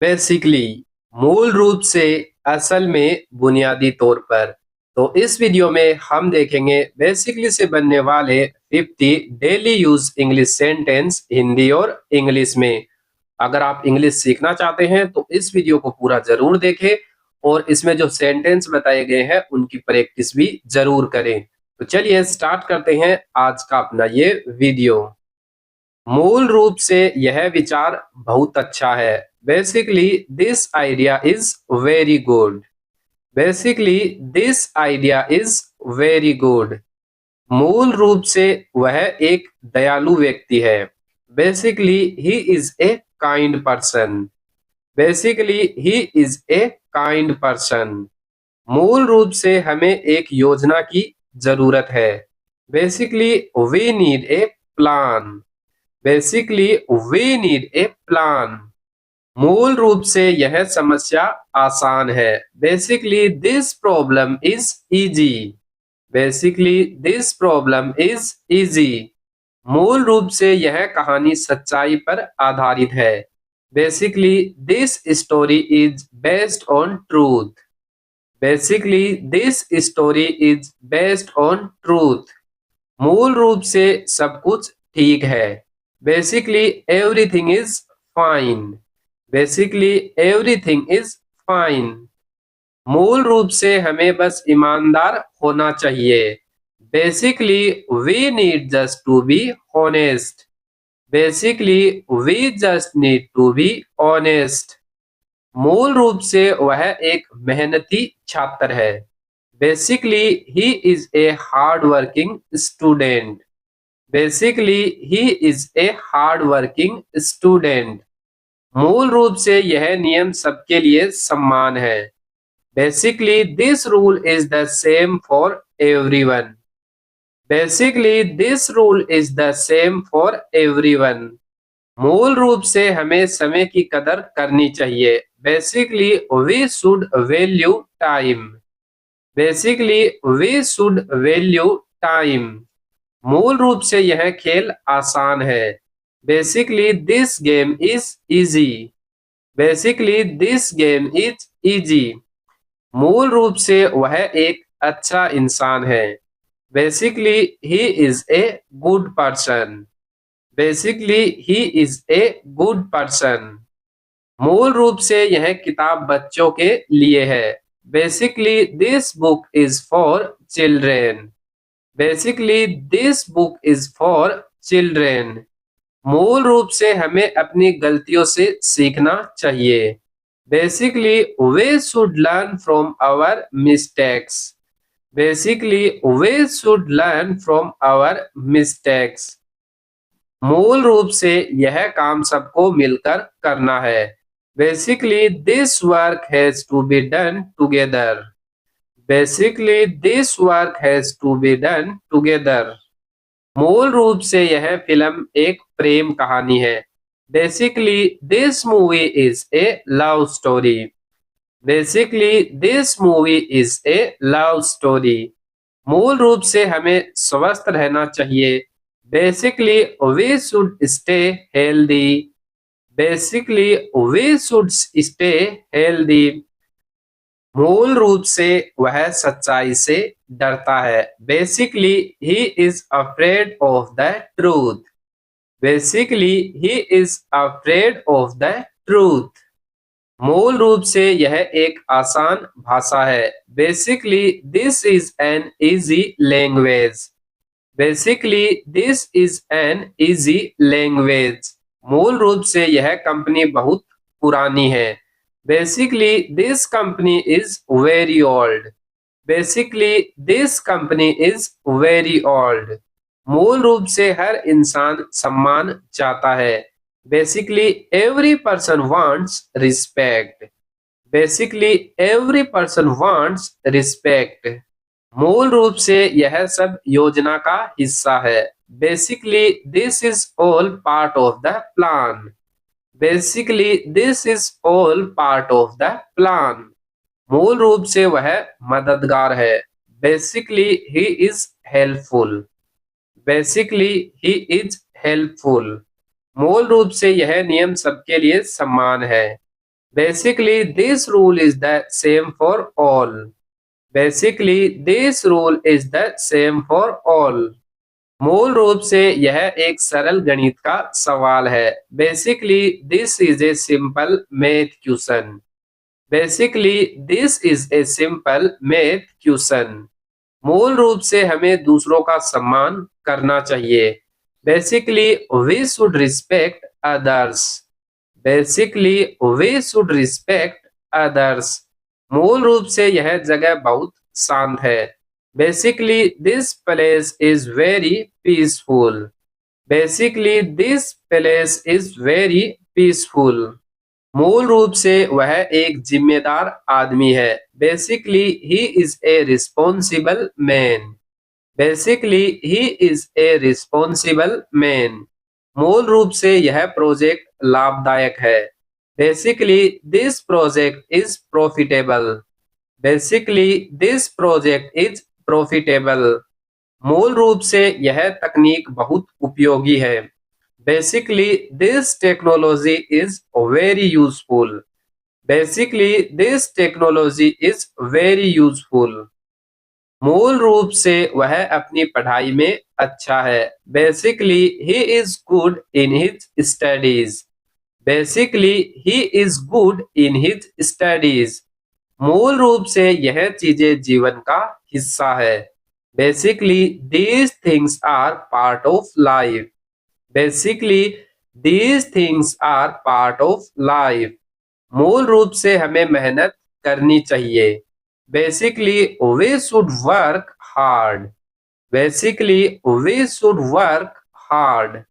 Basically, मूल रूप से, असल में, बुनियादी तौर पर। तो इस वीडियो में हम देखेंगे बेसिकली से बनने वाले 50 daily use English sentence Hindi और इंग्लिश में। अगर आप इंग्लिश सीखना चाहते हैं तो इस वीडियो को पूरा जरूर देखें और इसमें जो सेंटेंस बताए गए हैं उनकी प्रैक्टिस भी जरूर करें। तो चलिए स्टार्ट करते हैं आज का अपना ये वीडियो। मूल रूप से यह विचार बहुत अच्छा है। Basically this idea is very good. Basically this idea is very good. मूल रूप से वह एक दयालु व्यक्ति है। Basically he is a kind person. Basically he is a kind person. मूल रूप से हमें एक योजना की जरूरत है। Basically we need a plan. Basically we need a plan. मूल रूप से यह समस्या आसान है। Basically this problem is easy. Basically this problem is easy. मूल रूप से यह कहानी सच्चाई पर आधारित है। Basically this story is based on truth. Basically this story is based on truth. मूल रूप से सब कुछ ठीक है। Basically everything is fine. Basically everything is fine. मूल रूप से हमें बस ईमानदार होना चाहिए। Basically we need just to be honest. Basically we just need to be honest. मूल रूप से वह एक मेहनती छात्र है। Basically he is a hard working student. Basically he is a hard working student. मूल रूप से यह नियम सबके लिए समान है। Basically this rule is the same for everyone. Basically this rule is the same for everyone. मूल रूप से हमें समय की कदर करनी चाहिए। Basically we should value time. Basically we should value time. मूल रूप से यह खेल आसान है। Basically this game is easy. Basically this game is easy. मूल रूप से वह एक अच्छा इंसान है। Basically he is a good person. Basically he is a good person. मूल रूप से यह किताब बच्चों के लिए है। Basically this book is for children. Basically this book is for children. मूल रूप से हमें अपनी गलतियों से सीखना चाहिए। Basically we should learn from our mistakes. Basically we should learn from our mistakes. मूल रूप से यह काम सबको मिलकर करना है। Basically this work has to be done together. Basically this work has to be done together. मूल रूप से यह फिल्म एक प्रेम कहानी है। Basically this movie is a love story. Basically this movie is a love story. मूल रूप से हमें स्वस्थ रहना चाहिए। Basically we should stay healthy. Basically we should stay healthy. मूल रूप से वह सच्चाई से डरता है। Basically he is afraid of the truth. Basically he is afraid of the truth. मूल रूप से यह एक आसान भाषा है। Basically this is an easy language. Basically this is an easy language. मूल रूप से यह कंपनी बहुत पुरानी है। Basically this company is very old. Basically this company is very old. मूल रूप से हर इंसान सम्मान चाहता है। Basically every person wants respect. Basically every person wants respect. मूल रूप से यह सब योजना का हिस्सा है। Basically this is all part of the plan. Basically this is all part of the plan. मूल रूप से वह मददगार है। Basically he is helpful. Basically he is helpful. मूल रूप से यह नियम सबके लिए समान है। Basically, this rule is the same for all. Basically, this rule is the same for all. मूल रूप से यह एक सरल गणित का सवाल है. Basically this is a simple math question. Basically this is a simple math question. मूल रूप से हमें दूसरों का सम्मान करना चाहिए. Basically we should respect others. Basically we should respect others. मूल रूप से यह जगह बहुत शांत है. Basically this place is very peaceful. Basically this place is very peaceful. मूल रूप से वह एक जिम्मेदार आदमी है. Basically he is a responsible man. Basically he is a responsible man. मूल रूप से यह प्रोजेक्ट लाभदायक है. Basically this project is profitable. Basically this project is profitable. मूल रूप से यह तकनीक बहुत उपयोगी है. Basically this technology is very useful. Basically this technology is very useful. मूल रूप से वह अपनी पढ़ाई में अच्छा है. Basically he is good in his studies. Basically he is good in his studies. मूल रूप से यह चीजें जीवन का हिस्सा है. Basically these things are part of life. Basically these things are part of life. मूल रूप से हमें मेहनत करनी चाहिए. Basically we should work hard. Basically we should work hard.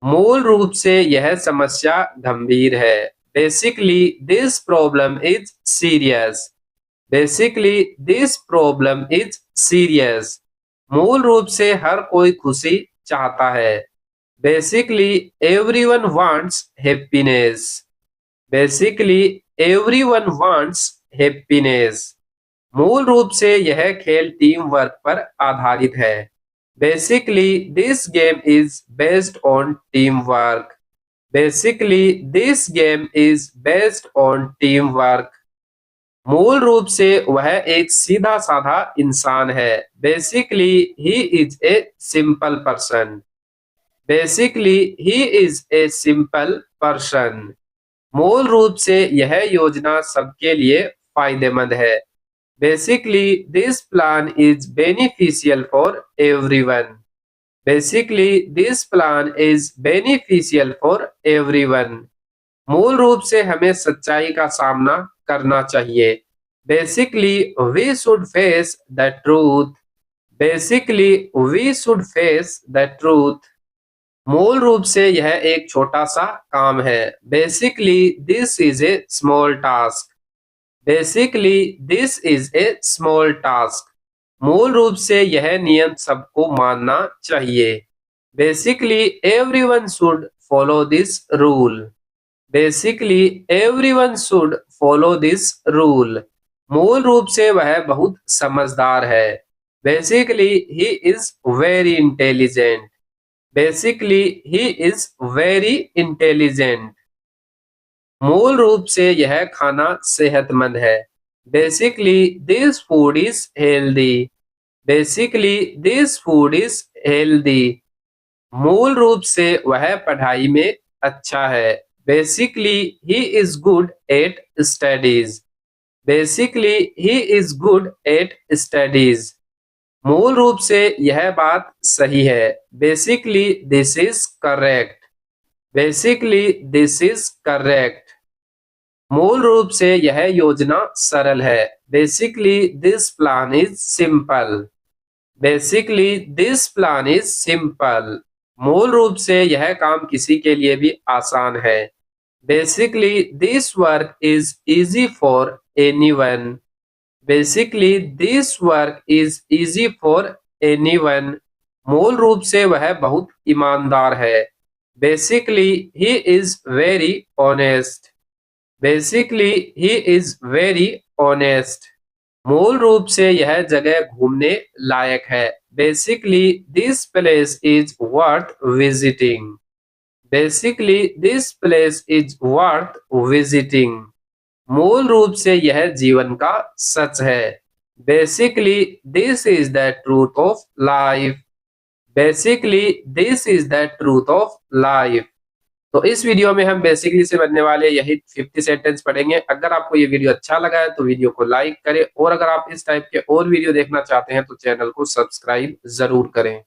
मूल रूप से यह समस्या गंभीर है. Basically this problem is serious. Basically this problem is serious. मूल रूप से हर कोई खुशी चाहता है. Basically everyone wants happiness. Basically everyone wants happiness. मूल रूप से यह खेल टीम वर्क पर आधारित है. Basically this game is based on team work. Basically this game is based on team work. मूल रूप से वह एक सीधा साधा इंसान है. Basically he is a simple person. Basically he is a simple person. मूल रूप से यह योजना सबके लिए फायदेमंद है. Basically, this plan is beneficial for everyone. Basically, this plan is beneficial for everyone. मूल रूप से हमें सच्चाई का सामना करना चाहिए. Basically, we should face the truth. Basically, we should face the truth. मूल रूप से यह एक छोटा सा काम है. Basically, this is a small task. Basically this is A small task. मूल रूप से यह नियम सबको मानना चाहिए. Basically everyone should follow this rule. Basically everyone should follow this rule. मूल रूप से वह बहुत समझदार है. Basically he is very intelligent. Basically he is very intelligent. मूल रूप से यह खाना सेहतमंद है. Basically this food is healthy. Basically this food is healthy. मूल रूप से वह पढ़ाई में अच्छा है. Basically he is good at studies. Basically he is good at studies. मूल रूप से यह बात सही है. Basically this is correct. Basically this is correct. मूल रूप से यह योजना सरल है. Basically this plan is simple. Basically this plan is simple. मूल रूप से यह काम किसी के लिए भी आसान है. Basically this work is easy for anyone. Basically this work is easy for anyone. मूल रूप से वह बहुत ईमानदार है. Basically he is very honest. Basically he is very honest. मूल रूप से यह जगह घूमने लायक है. Basically this place is worth visiting. Basically this place is worth visiting. मूल रूप से यह जीवन का सच है। Basically this is the truth of life. Basically this is the truth of life. तो इस वीडियो में हम बेसिकली से बनने वाले यही 50 सेंटेंस पढ़ेंगे। अगर आपको ये वीडियो अच्छा लगा है तो वीडियो को लाइक करें, और अगर आप इस टाइप के और वीडियो देखना चाहते हैं तो चैनल को सब्सक्राइब जरूर करें।